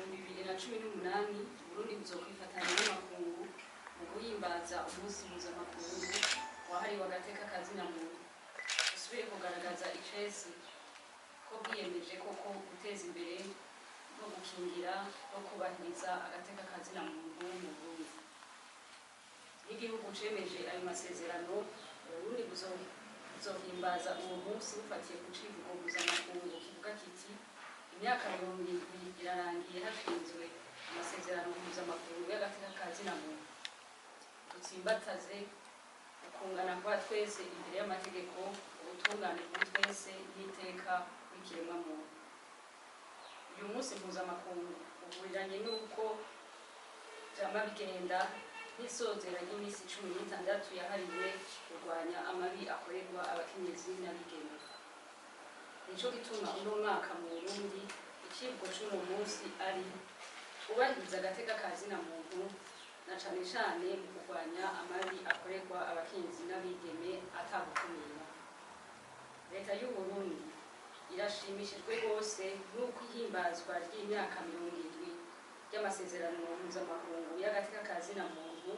2018 Burundi buzokwifatanya n'amakungu mu guhimbaza umunsi mpuzamakungu wahariwe agateka kazina muntu. Usubire kugaragaza icesi ko bwiyemeje koko guteza imbere no gukingira no kubahiriza agateka kazina muntu mu Burundi. Igihugu cemeje ayo masezerano, Burundi buzohimbaza uwo munsi bufatiye ku civugo mpuzamakungu kivuga kiti imyaka 70 irarangiye hashinzwe amasezerano mpuzamakungu y'agateka kazina muntu. Dutsimbataze ukungana kwa twese imbere y'amategeko, ubutungane kuri twese n'iteka w'ikiremwa muntu. Uyu munsi mpuzamakungu uhuriranye n'uko vyama bigenda n'isozera ry'iminsi 16 yahariwe kurwanya amabi akorerwa abakenyezi n'abigeme. Nico gituma uno mwaka mu Burundi icivugo c'uno munsi ari kubahiriza agateka kazina muntu, na cane cane mu kurwanya amabi akorerwa abakenyezi n'abigeme atagukumira. Leta y'u Burundi irashimishijwe rwose n'uko ihimbazwa ry'imyaka 70 ry'amasezerano mpuzamakungu y'agateka kazina muntu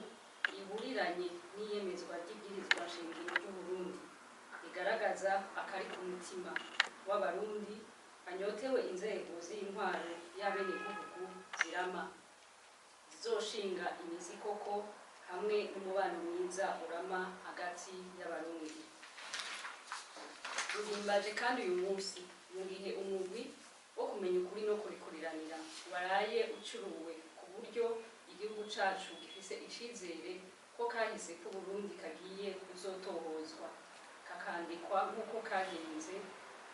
ihuriranye n'iyemezwa ry'ibwirizwa shingiro ry'u Burundi rigaragaza akari ku mutima w'abarundi banyotewe inzego z'intwaro y'abenegihugu zirama, zizoshinga imizi koko hamwe n'umubano mwiza urama hagati y'abarundi. Duhimbaje kandi uyu munsi mu gihe umugwi wo kumenya ukuri no kurikuriranira waraye ucuruwe ku buryo igihugu cacu gifise icizere ko kahise ko Burundi kagiye kuzotohozwa kakandikwa nk'uko kahinze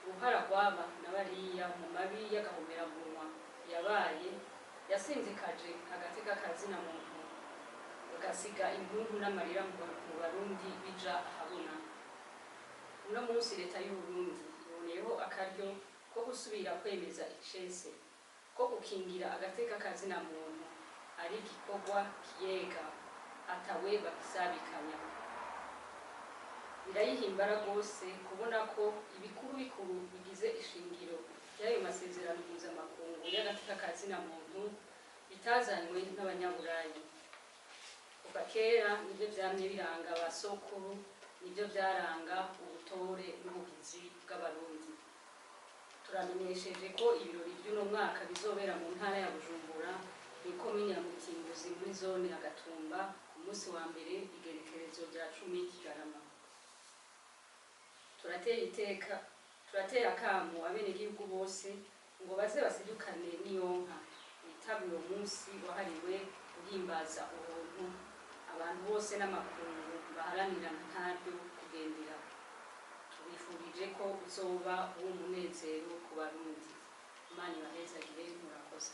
uruhara rwaba na bariya mu mabi y'agahomeраmunwa yabaye yasinzikaje agateka kazina muntu bagasiga impungu n'amarira mu Barundi bija ahabona. Uno munsi leta y'u Burundi iboneyeho akaryo ko gusubira kwemeza icese ko gukingira agateka kazina muntu ari igikorwa kiyega atawe bakisabikanya. Birayihimbara rwose kubona ko ibikuru bikuru bigize ishingiro y'ayo masezerano mpuzamakungu y'agateka kazina muntu bitazanywe n'abanyaburayi. Kuva kera nivyo vyamye biranga abasokuru, nivyo vyaranga ubutore n'ubugizi bw'abarundi. Turamenyesheje ko ibirori by'uno mwaka bizobera mu ntara ya Bujumbura ikomine ya Mutimbuzi muri zone ya Gatumba ku munsi wa mbere igerekerezo rya 10 Kigarama. Turateye akamu abenegihugu bose ngo baze basidukane n'iyonka bitabira uwo munsi wahariwe guhimbaza ubuntu abantu bose n'amakungu baharanira ntaryo kugendera. Tubifurije ko uzoba uw'umunezero ku Barundi. Imana ibahezagire, murakoze.